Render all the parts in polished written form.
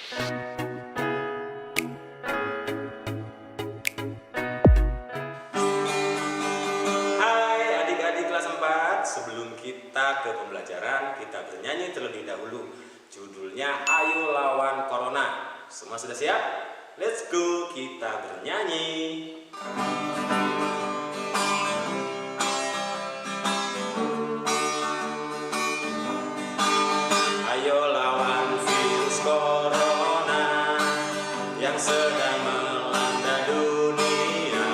Hai adik-adik kelas 4, sebelum kita ke pembelajaran, kita bernyanyi terlebih dahulu. Judulnya Ayo Lawan Corona. Semua sudah siap? Let's go, kita bernyanyi. Ayo lawan virus corona yang sedang melanda dunia.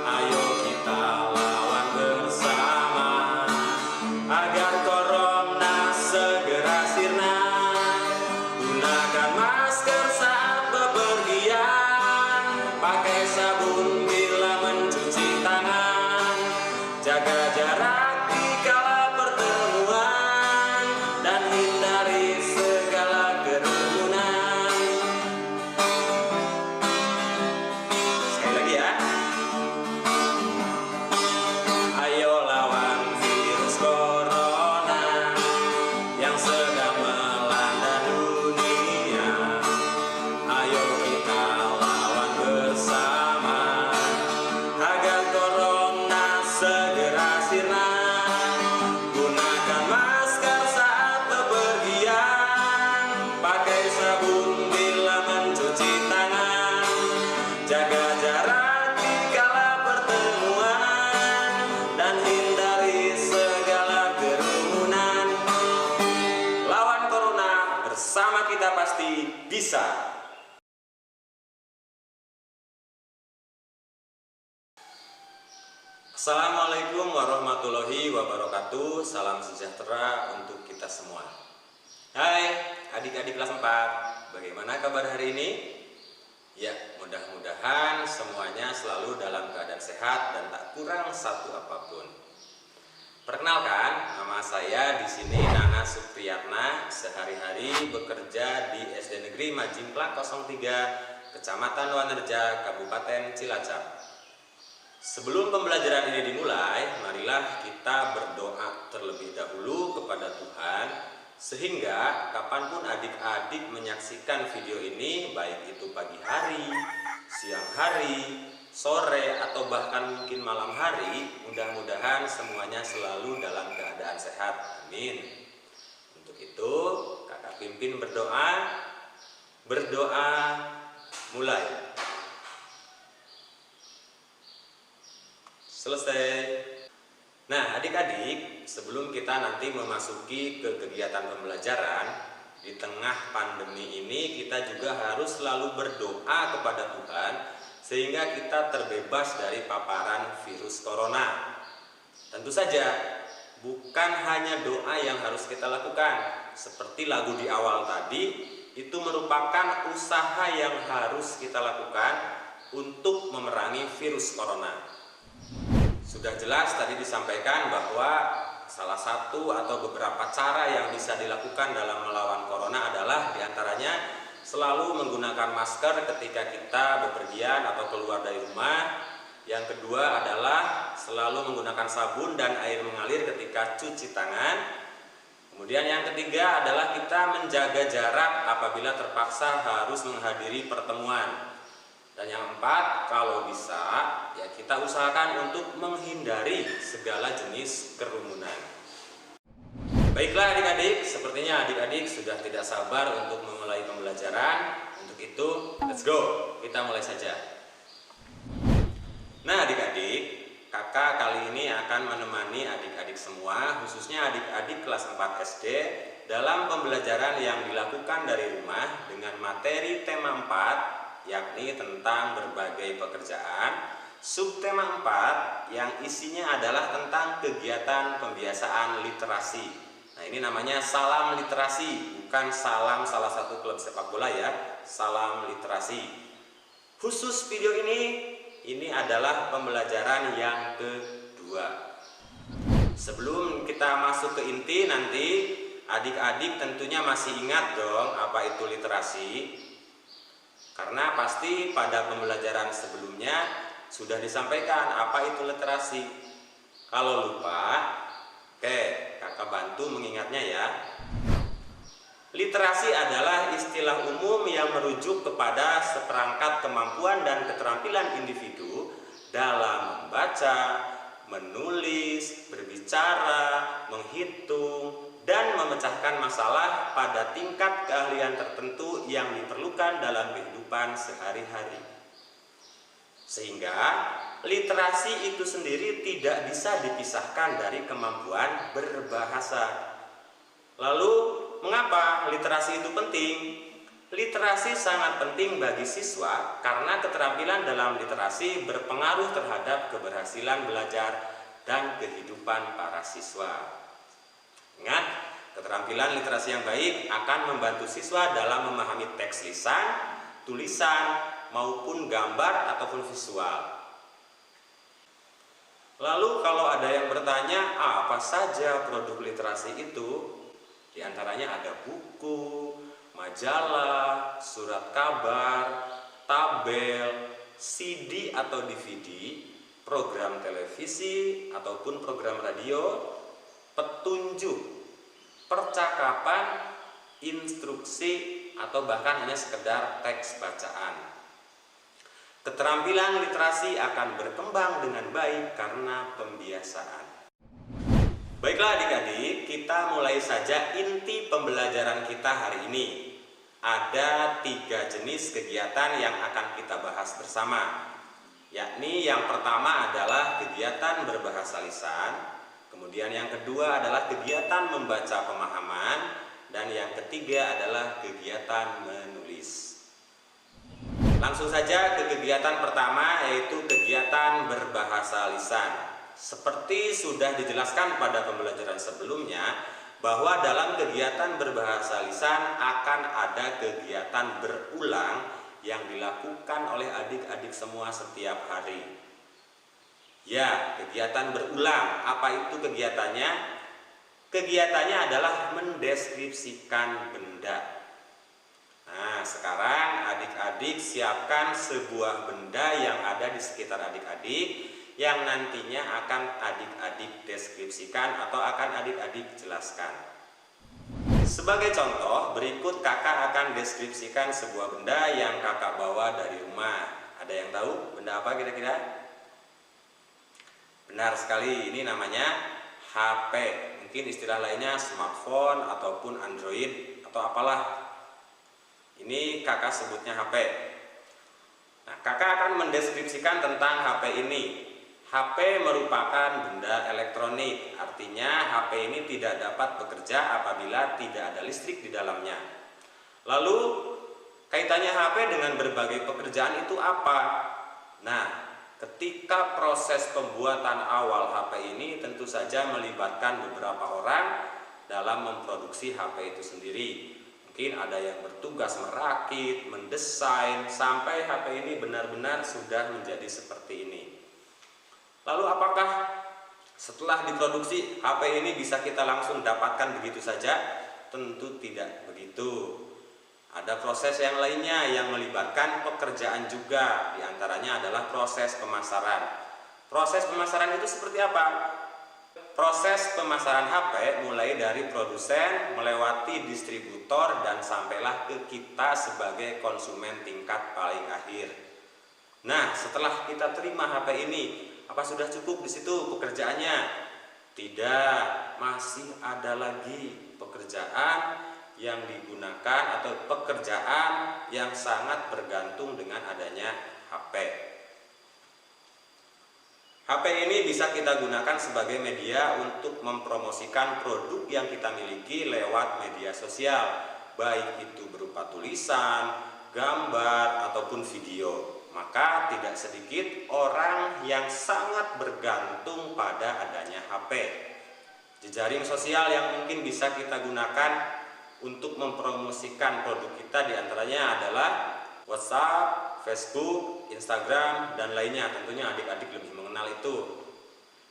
Ayo kita lawan bersama agar corona segera sirna. Gunakan masker saat bepergian, pakai sabun bila mencuci tangan, jaga jarak di kala pertemuan, dan hindari segala kerumunan. Sekali lagi ya. Ayo lawan virus corona yang sedang melanda dunia. Ayo kita lawan bersama agar corona segera sirna. Gunakan masker saat bepergian, pakai sabun bila mencuci tangan, jaga jarak di kala pertemuan, dan hindari segala kerumunan. Lawan corona, bersama kita pasti bisa. Assalamualaikum warahmatullahi wabarakatuh. Salam sejahtera untuk kita semua. Hai adik-adik kelas 4, bagaimana kabar hari ini? Ya, mudah-mudahan semuanya selalu dalam keadaan sehat dan tak kurang satu apapun. Perkenalkan, nama saya di sini Nana Supriyatna, sehari-hari bekerja di SD Negeri Majimplak 03, Kecamatan Wanerja, Kabupaten Cilacap. Sebelum pembelajaran ini dimulai, marilah kita berdoa terlebih dahulu kepada Tuhan, sehingga kapanpun adik-adik menyaksikan video ini, baik itu pagi hari, siang hari, sore, atau bahkan mungkin malam hari, mudah-mudahan semuanya selalu dalam keadaan sehat. Amin. Untuk itu, kakak pimpin berdoa. Berdoa mulai. Selesai. Nah, adik-adik, sebelum kita nanti memasuki ke kegiatan pembelajaran, di tengah pandemi ini kita juga harus selalu berdoa kepada Tuhan sehingga kita terbebas dari paparan virus corona. Tentu saja, bukan hanya doa yang harus kita lakukan. Seperti lagu di awal tadi, itu merupakan usaha yang harus kita lakukan untuk memerangi virus corona. Sudah jelas tadi disampaikan bahwa salah satu atau beberapa cara yang bisa dilakukan dalam melawan corona adalah diantaranya selalu menggunakan masker ketika kita bepergian atau keluar dari rumah. Yang kedua adalah selalu menggunakan sabun dan air mengalir ketika cuci tangan. Kemudian yang ketiga adalah kita menjaga jarak apabila terpaksa harus menghadiri pertemuan. Dan yang keempat, kalau bisa, ya kita usahakan untuk menghindari segala jenis kerumunan. Baiklah adik-adik, sepertinya adik-adik sudah tidak sabar untuk memulai pembelajaran. Untuk itu, let's go, kita mulai saja. Nah adik-adik, kakak kali ini akan menemani adik-adik semua, khususnya adik-adik kelas 4 SD, dalam pembelajaran yang dilakukan dari rumah dengan materi tema 4, yakni tentang berbagai pekerjaan. Subtema 4 yang isinya adalah tentang kegiatan pembiasaan literasi. Nah, ini namanya salam literasi, bukan salam salah satu klub sepak bola ya, salam literasi. Khusus video ini adalah pembelajaran yang kedua. Sebelum kita masuk ke inti nanti, adik-adik tentunya masih ingat dong apa itu literasi. Karena pasti pada pembelajaran sebelumnya sudah disampaikan apa itu literasi. Kalau lupa, oke, kakak bantu mengingatnya ya. Literasi adalah istilah istilah umum yang merujuk kepada seperangkat kemampuan dan keterampilan individu dalam membaca, menulis, berbicara, menghitung, dan memecahkan masalah pada tingkat keahlian tertentu yang diperlukan dalam kehidupan sehari-hari. Sehingga literasi itu sendiri tidak bisa dipisahkan dari kemampuan berbahasa. Lalu, mengapa literasi itu penting? Literasi sangat penting bagi siswa karena keterampilan dalam literasi berpengaruh terhadap keberhasilan belajar dan kehidupan para siswa. Ingat, keterampilan literasi yang baik akan membantu siswa dalam memahami teks lisan, tulisan, maupun gambar ataupun visual. Lalu kalau ada yang bertanya, apa saja produk literasi itu? Di antaranya ada buku, majalah, surat kabar, tabel, CD atau DVD, program televisi ataupun program radio, petunjuk, percakapan, instruksi, atau bahkan hanya sekedar teks bacaan. Keterampilan literasi akan berkembang dengan baik karena pembiasaan. Baiklah adik-adik, kita mulai saja inti pembelajaran kita hari ini. Ada 3 jenis kegiatan yang akan kita bahas bersama, yakni yang pertama adalah kegiatan berbahasa lisan, kemudian yang kedua adalah kegiatan membaca pemahaman, dan yang ketiga adalah kegiatan menulis. Langsung saja ke kegiatan pertama, yaitu kegiatan berbahasa lisan. Seperti sudah dijelaskan pada pembelajaran sebelumnya, bahwa dalam kegiatan berbahasa lisan akan ada kegiatan berulang yang dilakukan oleh adik-adik semua setiap hari. Ya, kegiatan berulang. Apa itu kegiatannya? Kegiatannya adalah mendeskripsikan benda. Nah, sekarang adik-adik siapkan sebuah benda yang ada di sekitar adik-adik yang nantinya akan adik-adik deskripsikan atau akan adik-adik jelaskan. Sebagai contoh, berikut kakak akan deskripsikan sebuah benda yang kakak bawa dari rumah. Ada yang tahu benda apa kira-kira? Benar sekali, ini namanya HP. Mungkin istilah lainnya smartphone ataupun Android atau apalah. Ini kakak sebutnya HP. Nah, kakak akan mendeskripsikan tentang HP ini. HP merupakan benda elektronik, artinya HP ini tidak dapat bekerja apabila tidak ada listrik di dalamnya. Lalu, kaitannya HP dengan berbagai pekerjaan itu apa? Nah, ketika proses pembuatan awal HP ini tentu saja melibatkan beberapa orang dalam memproduksi HP itu sendiri. Mungkin ada yang bertugas merakit, mendesain, sampai HP ini benar-benar sudah menjadi seperti ini. Lalu apakah setelah diproduksi HP ini bisa kita langsung dapatkan begitu saja? Tentu tidak begitu. Ada proses yang lainnya yang melibatkan pekerjaan juga. Di antaranya adalah proses pemasaran. Proses pemasaran itu seperti apa? Proses pemasaran HP mulai dari produsen, melewati distributor, dan sampailah ke kita sebagai konsumen tingkat paling akhir. Nah, setelah kita terima HP ini, apa sudah cukup di situ pekerjaannya? Tidak, masih ada lagi pekerjaan yang digunakan atau pekerjaan yang sangat bergantung dengan adanya HP. HP ini bisa kita gunakan sebagai media untuk mempromosikan produk yang kita miliki lewat media sosial, baik itu berupa tulisan, gambar, ataupun video. Maka tidak sedikit orang yang sangat bergantung pada adanya HP. Jejaring sosial yang mungkin bisa kita gunakan untuk mempromosikan produk kita diantaranya adalah WhatsApp, Facebook, Instagram, dan lainnya. Tentunya adik-adik lebih mengenal itu.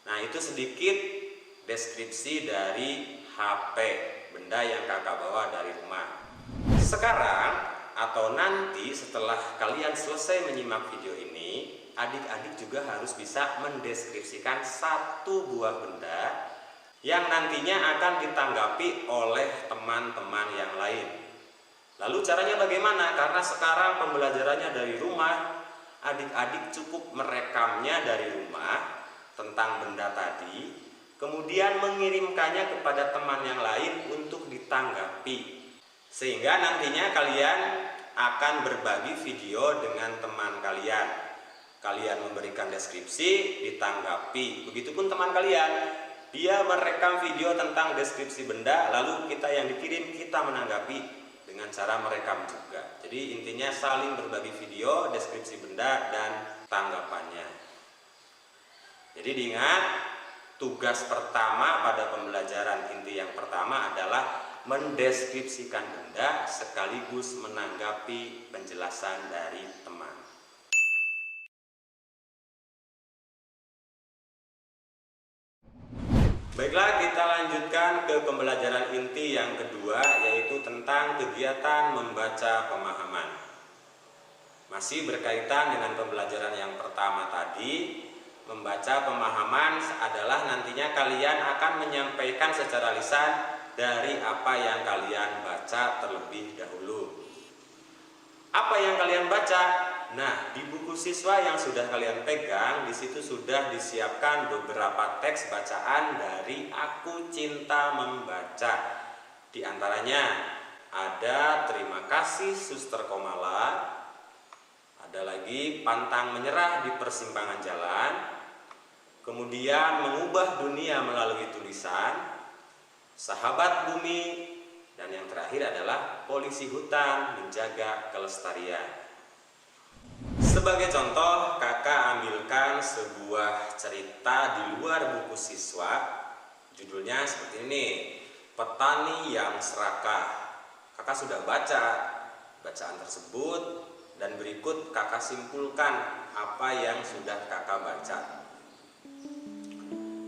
Nah, itu sedikit deskripsi dari HP, benda yang kakak bawa dari rumah. Sekarang atau nanti setelah kalian selesai menyimak video ini, adik-adik juga harus bisa mendeskripsikan satu buah benda yang nantinya akan ditanggapi oleh teman-teman yang lain. Lalu caranya bagaimana? Karena sekarang pembelajarannya dari rumah, adik-adik cukup merekamnya dari rumah tentang benda tadi, kemudian mengirimkannya kepada teman yang lain untuk ditanggapi. Sehingga nantinya kalian akan berbagi video dengan teman kalian. Kalian memberikan deskripsi, ditanggapi. Begitupun teman kalian, dia merekam video tentang deskripsi benda, lalu kita yang dikirim, kita menanggapi dengan cara merekam juga. Jadi intinya saling berbagi video, deskripsi benda, dan tanggapannya. Jadi diingat, tugas pertama pada pembelajaran inti yang pertama adalah mendeskripsikan benda sekaligus menanggapi penjelasan dari teman. Baiklah, kita lanjutkan ke pembelajaran inti yang kedua, yaitu tentang kegiatan membaca pemahaman. Masih berkaitan dengan pembelajaran yang pertama tadi, membaca pemahaman adalah nantinya kalian akan menyampaikan secara lisan dari apa yang kalian baca terlebih dahulu. Apa yang kalian baca? Nah, di buku siswa yang sudah kalian pegang, di situ sudah disiapkan beberapa teks bacaan dari Aku Cinta Membaca. Di antaranya ada Terima Kasih Suster Komala, ada lagi Pantang Menyerah di Persimpangan Jalan, kemudian Mengubah Dunia Melalui Tulisan, Sahabat Bumi, dan yang terakhir adalah Polisi Hutan Menjaga Kelestarian. Sebagai contoh, kakak ambilkan sebuah cerita di luar buku siswa. Judulnya seperti ini, Petani yang Serakah. Kakak sudah baca bacaan tersebut, dan berikut kakak simpulkan apa yang sudah kakak baca.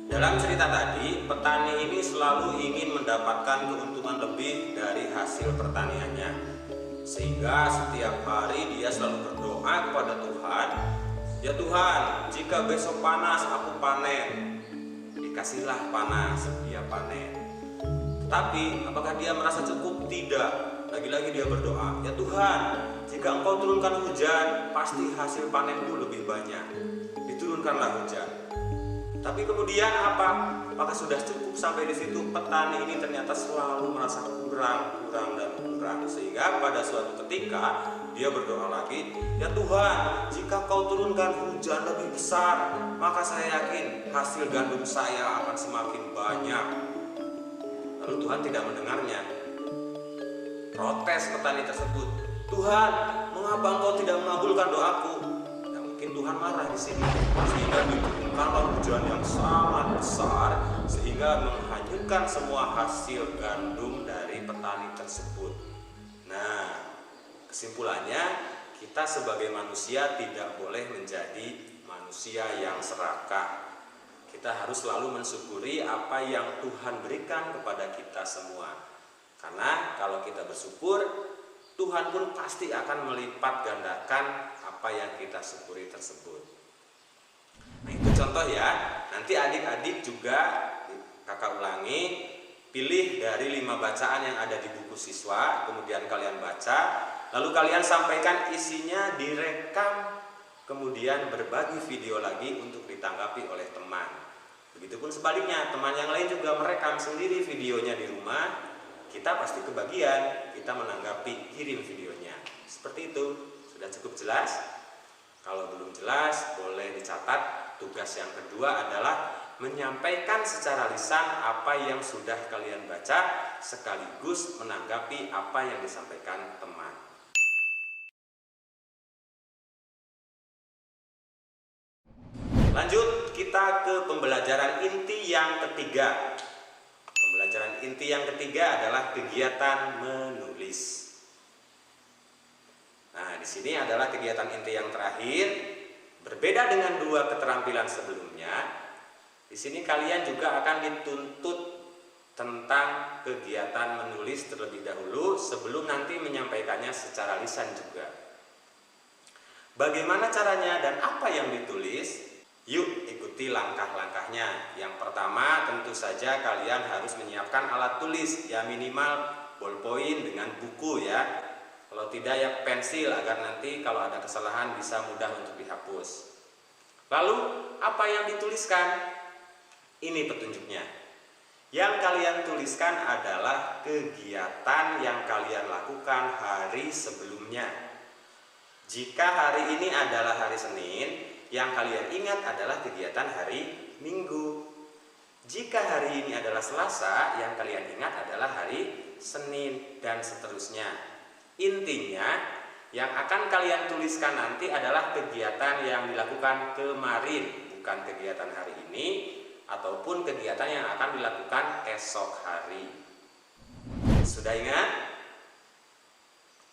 Dalam cerita tadi, petani ini selalu ingin mendapatkan keuntungan lebih dari hasil pertaniannya. Sehingga setiap hari dia selalu berdoa kepada Tuhan, "Ya Tuhan, jika besok panas aku panen." Dikasihlah panas, dia panen. Tetapi apakah dia merasa cukup? Tidak. Lagi-lagi dia berdoa, "Ya Tuhan, jika Engkau turunkan hujan, pasti hasil panenku lebih banyak." Diturunkanlah hujan. Tapi kemudian apa? Apakah sudah cukup sampai di situ? Petani ini ternyata selalu merasa kurang dan kurang, sehingga pada suatu ketika dia berdoa lagi, "Ya Tuhan, jika Kau turunkan hujan lebih besar, maka saya yakin hasil gandum saya akan semakin banyak." Lalu Tuhan tidak mendengarnya. Protes petani tersebut, "Tuhan, mengapa Engkau tidak mengabulkan doaku?" Ya, mungkin Tuhan marah di sini, sehingga diturunkanlah hujan yang sangat besar sehingga menghanyutkan semua hasil gandum dari petani tersebut. Nah, kesimpulannya, kita sebagai manusia tidak boleh menjadi manusia yang serakah. Kita harus selalu mensyukuri apa yang Tuhan berikan kepada kita semua. Karena kalau kita bersyukur, Tuhan pun pasti akan melipat gandakan apa yang kita syukuri tersebut. Nah, itu contoh ya. Nanti adik-adik juga kakak ulangi, pilih dari 5 bacaan yang ada di buku siswa, kemudian kalian baca, lalu kalian sampaikan isinya, direkam, kemudian berbagi video lagi untuk ditanggapi oleh teman. Begitupun sebaliknya, teman yang lain juga merekam sendiri videonya di rumah, kita pasti kebagian, kita menanggapi, kirim videonya. Seperti itu. Sudah cukup jelas? Kalau belum jelas, boleh dicatat. Tugas yang kedua adalah menyampaikan secara lisan apa yang sudah kalian baca, sekaligus menanggapi apa yang disampaikan teman. Lanjut, kita ke pembelajaran inti yang ketiga. Pembelajaran inti yang ketiga adalah kegiatan menulis. Nah, di sini adalah kegiatan inti yang terakhir. Berbeda dengan 2 keterampilan sebelumnya, di sini kalian juga akan dituntut tentang kegiatan menulis terlebih dahulu sebelum nanti menyampaikannya secara lisan juga. Bagaimana caranya dan apa yang ditulis? Yuk ikuti langkah-langkahnya. Yang pertama, tentu saja kalian harus menyiapkan alat tulis, ya minimal ballpoint dengan buku ya. Kalau tidak ya pensil agar nanti kalau ada kesalahan bisa mudah untuk dihapus. Lalu apa yang dituliskan? Ini petunjuknya. Yang kalian tuliskan adalah kegiatan yang kalian lakukan hari sebelumnya. Jika hari ini adalah hari Senin, yang kalian ingat adalah kegiatan hari Minggu. Jika hari ini adalah Selasa, yang kalian ingat adalah hari Senin, dan seterusnya. Intinya, yang akan kalian tuliskan nanti adalah kegiatan yang dilakukan kemarin, bukan kegiatan hari ini, ataupun kegiatan yang akan dilakukan esok hari. Sudah ingat?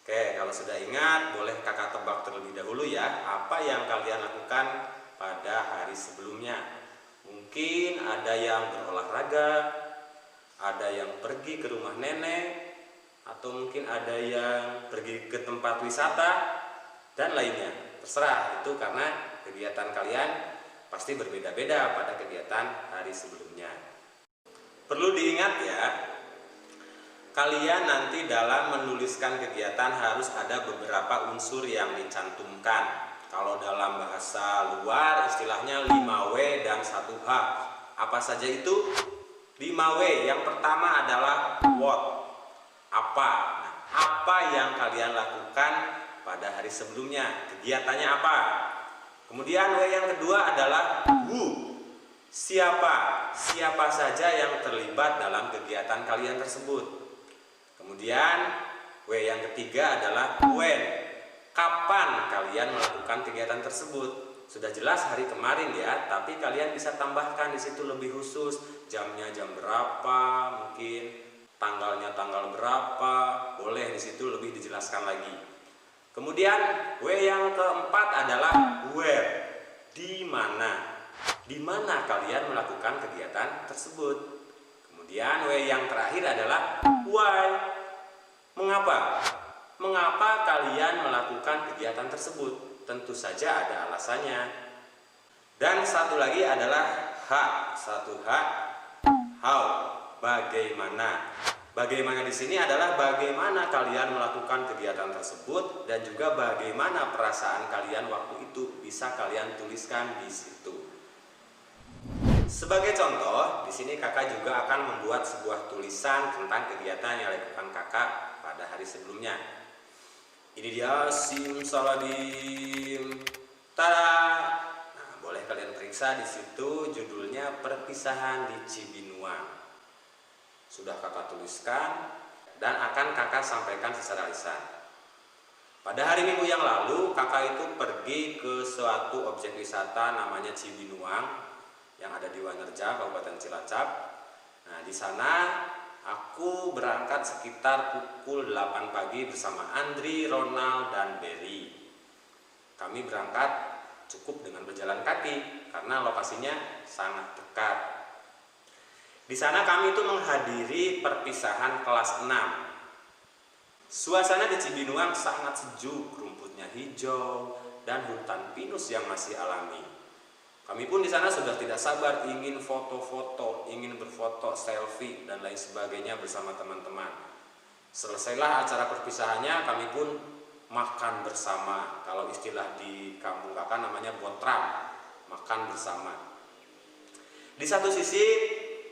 Oke, kalau sudah ingat, boleh kakak tebak terlebih dahulu ya, apa yang kalian lakukan pada hari sebelumnya. Mungkin ada yang berolahraga, ada yang pergi ke rumah nenek, atau mungkin ada yang pergi ke tempat wisata, dan lainnya. Terserah, itu karena kegiatan kalian pasti berbeda-beda pada kegiatan hari sebelumnya. Perlu diingat ya, kalian nanti dalam menuliskan kegiatan harus ada beberapa unsur yang dicantumkan. Kalau dalam bahasa luar istilahnya 5W dan 1H. Apa saja itu? 5W, yang pertama adalah what. Apa? Nah, apa yang kalian lakukan pada hari sebelumnya? Kegiatannya apa? Kemudian W yang kedua adalah who. Siapa? Siapa saja yang terlibat dalam kegiatan kalian tersebut. Kemudian W yang ketiga adalah when. Kapan kalian melakukan kegiatan tersebut? Sudah jelas hari kemarin ya, tapi kalian bisa tambahkan di situ lebih khusus, jamnya jam berapa, mungkin tanggalnya tanggal berapa, boleh di situ lebih dijelaskan lagi. Kemudian W yang keempat adalah where, di mana. Di mana kalian melakukan kegiatan tersebut. Kemudian W yang terakhir adalah why, mengapa. Mengapa kalian melakukan kegiatan tersebut? Tentu saja ada alasannya. Dan satu lagi adalah H, 1H, how, bagaimana. Bagaimana di sini adalah bagaimana kalian melakukan kegiatan tersebut dan juga bagaimana perasaan kalian waktu itu, bisa kalian tuliskan di situ. Sebagai contoh, di sini kakak juga akan membuat sebuah tulisan tentang kegiatan yang dilakukan kakak pada hari sebelumnya. Ini dia simsalabim. Tada. Nah, boleh kalian periksa di situ judulnya Perpisahan di Cibinuang. Sudah kakak tuliskan dan akan kakak sampaikan secara lisan. Pada hari Minggu yang lalu, kakak itu pergi ke suatu objek wisata namanya Cibinuang yang ada di Wanerja, Kabupaten Cilacap. Nah, di sana aku berangkat sekitar pukul 8 pagi bersama Andri, Ronald, dan Berry. Kami berangkat cukup dengan berjalan kaki karena lokasinya sangat dekat. Di sana kami itu menghadiri perpisahan kelas 6. Suasana di Cibinuang sangat sejuk, rumputnya hijau dan hutan pinus yang masih alami. Kami pun di sana sudah tidak sabar ingin foto-foto, ingin berfoto, selfie dan lain sebagainya bersama teman-teman. Selesailah acara perpisahannya, kami pun makan bersama. Kalau istilah di kampung kakak namanya botram, makan bersama. Di satu sisi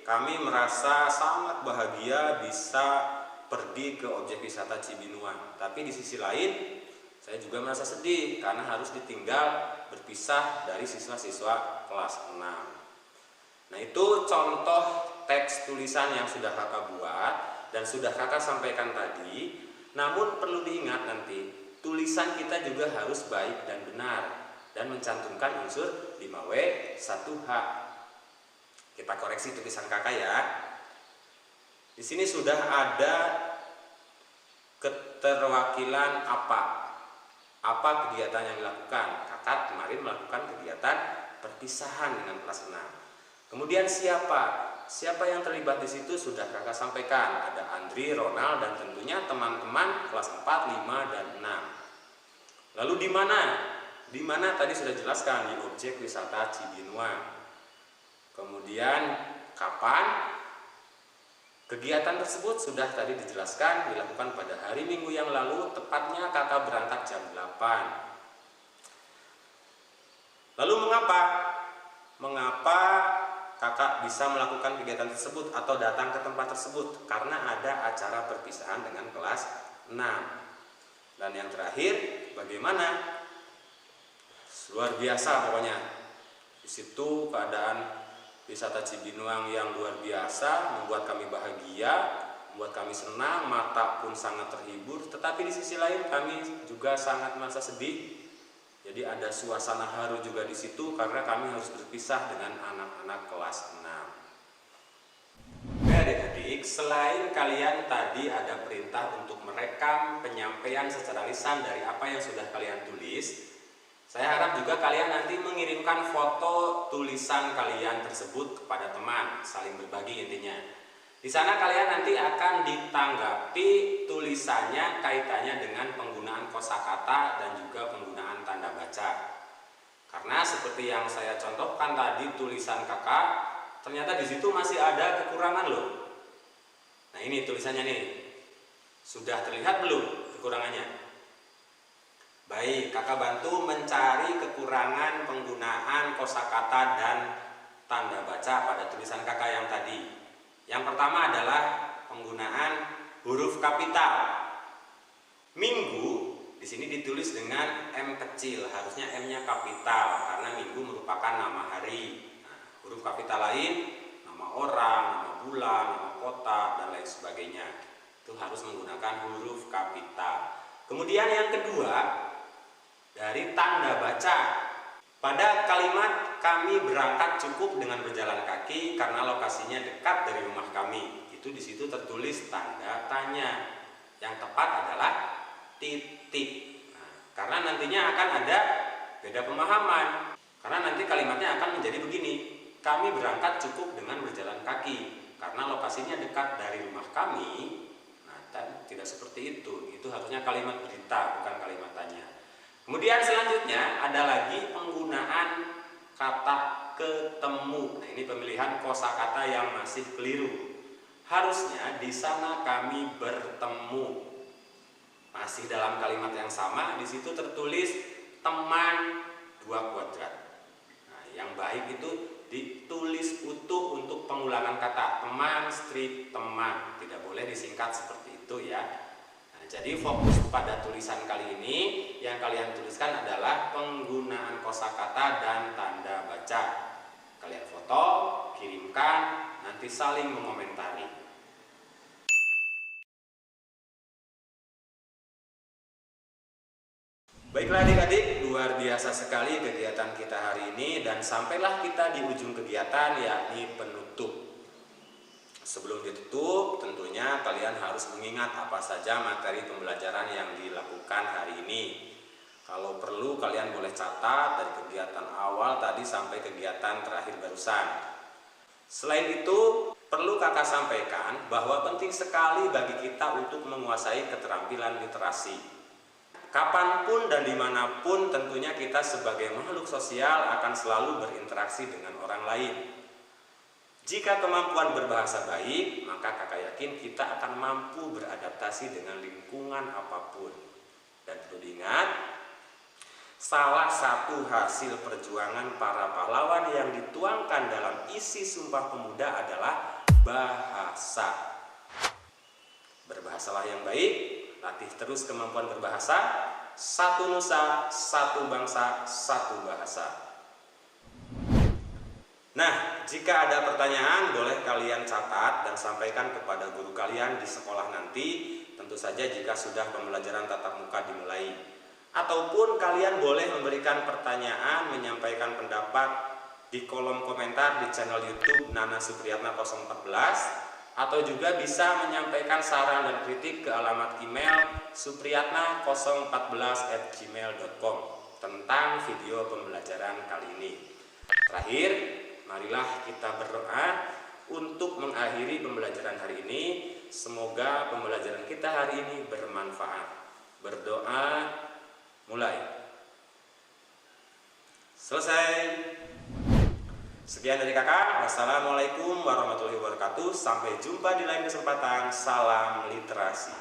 kami merasa sangat bahagia bisa pergi ke objek wisata Cibinuang. Tapi di sisi lain, saya juga merasa sedih karena harus ditinggal berpisah dari siswa-siswa kelas 6. Nah, itu contoh teks tulisan yang sudah kakak buat dan sudah kakak sampaikan tadi. Namun perlu diingat nanti, tulisan kita juga harus baik dan benar dan mencantumkan unsur 5W, 1H. Kita koreksi tulisan kakak ya. Di sini sudah ada keterwakilan apa. Apa kegiatan yang dilakukan? Kakak kemarin melakukan kegiatan perpisahan dengan kelas 6. Kemudian siapa? Siapa yang terlibat di situ sudah kakak sampaikan. Ada Andri, Ronald, dan tentunya teman-teman kelas 4, 5, dan 6. Lalu di mana? Di mana tadi sudah jelaskan, di objek wisata Cibinuang. Kemudian kapan? Kegiatan tersebut sudah tadi dijelaskan dilakukan pada hari Minggu yang lalu, tepatnya kakak berangkat jam 8. Lalu mengapa kakak bisa melakukan kegiatan tersebut atau datang ke tempat tersebut? Karena ada acara perpisahan dengan kelas 6. Dan yang terakhir, bagaimana? Luar biasa pokoknya. Di situ keadaan wisata Cibinuang yang luar biasa, membuat kami bahagia, membuat kami senang, mata pun sangat terhibur. Tetapi di sisi lain kami juga sangat merasa sedih. Jadi ada suasana haru juga di situ karena kami harus berpisah dengan anak-anak kelas 6. Oke adik-adik, selain kalian tadi ada perintah untuk merekam penyampaian secara lisan dari apa yang sudah kalian tulis, saya harap juga kalian nanti mengirimkan foto tulisan kalian tersebut kepada teman, saling berbagi intinya. Di sana kalian nanti akan ditanggapi tulisannya kaitannya dengan penggunaan kosakata dan juga penggunaan tanda baca. Karena seperti yang saya contohkan tadi tulisan kakak, ternyata di situ masih ada kekurangan loh. Nah ini tulisannya nih, sudah terlihat belum kekurangannya? Baik, kakak bantu mencari kekurangan penggunaan kosakata dan tanda baca pada tulisan kakak yang tadi. Yang pertama adalah penggunaan huruf kapital. Minggu di sini ditulis dengan M kecil, harusnya M-nya kapital karena minggu merupakan nama hari. Nah, huruf kapital lain, nama orang, nama bulan, nama kota dan lain sebagainya. Itu harus menggunakan huruf kapital. Kemudian yang kedua, dari tanda baca. Pada kalimat kami berangkat cukup dengan berjalan kaki karena lokasinya dekat dari rumah kami. Itu di situ tertulis tanda tanya. Yang tepat adalah titik. Nah, karena nantinya akan ada beda pemahaman. Karena nanti kalimatnya akan menjadi begini. Kami berangkat cukup dengan berjalan kaki karena lokasinya dekat dari rumah kami. Nah, tidak seperti itu. Itu harusnya kalimat berita, bukan kalimat tanya. Kemudian selanjutnya ada lagi penggunaan kata ketemu. Nah, ini pemilihan kosakata yang masih keliru. Harusnya di sana kami bertemu. Masih dalam kalimat yang sama, di situ tertulis teman 2 kuadrat. Nah, yang baik itu ditulis utuh untuk pengulangan kata teman strip teman. Tidak boleh disingkat seperti itu ya. Jadi fokus pada tulisan kali ini, yang kalian tuliskan adalah penggunaan kosakata dan tanda baca. Kalian foto, kirimkan, nanti saling mengomentari. Baiklah adik-adik, luar biasa sekali kegiatan kita hari ini dan sampailah kita di ujung kegiatan yakni penutup. Sebelum ditutup, tentunya kalian harus mengingat apa saja materi pembelajaran yang dilakukan hari ini. Kalau perlu kalian boleh catat dari kegiatan awal tadi sampai kegiatan terakhir barusan. Selain itu, perlu kakak sampaikan bahwa penting sekali bagi kita untuk menguasai keterampilan literasi. Kapanpun dan dimanapun tentunya kita sebagai makhluk sosial akan selalu berinteraksi dengan orang lain. Jika kemampuan berbahasa baik, maka kakak yakin kita akan mampu beradaptasi dengan lingkungan apapun. Dan perlu diingat, salah satu hasil perjuangan para pahlawan yang dituangkan dalam isi Sumpah Pemuda adalah bahasa. Berbahasalah yang baik, latih terus kemampuan berbahasa. Satu nusa, satu bangsa, satu bahasa. Nah, jika ada pertanyaan boleh kalian catat dan sampaikan kepada guru kalian di sekolah nanti, tentu saja jika sudah pembelajaran tatap muka dimulai. Ataupun kalian boleh memberikan pertanyaan, menyampaikan pendapat di kolom komentar di channel YouTube Nana Supriyatna 014, atau juga bisa menyampaikan saran dan kritik ke alamat email supriyatna014@gmail.com tentang video pembelajaran kali ini. Terakhir, marilah kita berdoa untuk mengakhiri pembelajaran hari ini. Semoga pembelajaran kita hari ini bermanfaat. Berdoa mulai. Selesai. Sekian dari kakak. Wassalamualaikum warahmatullahi wabarakatuh. Sampai jumpa di lain kesempatan. Salam literasi.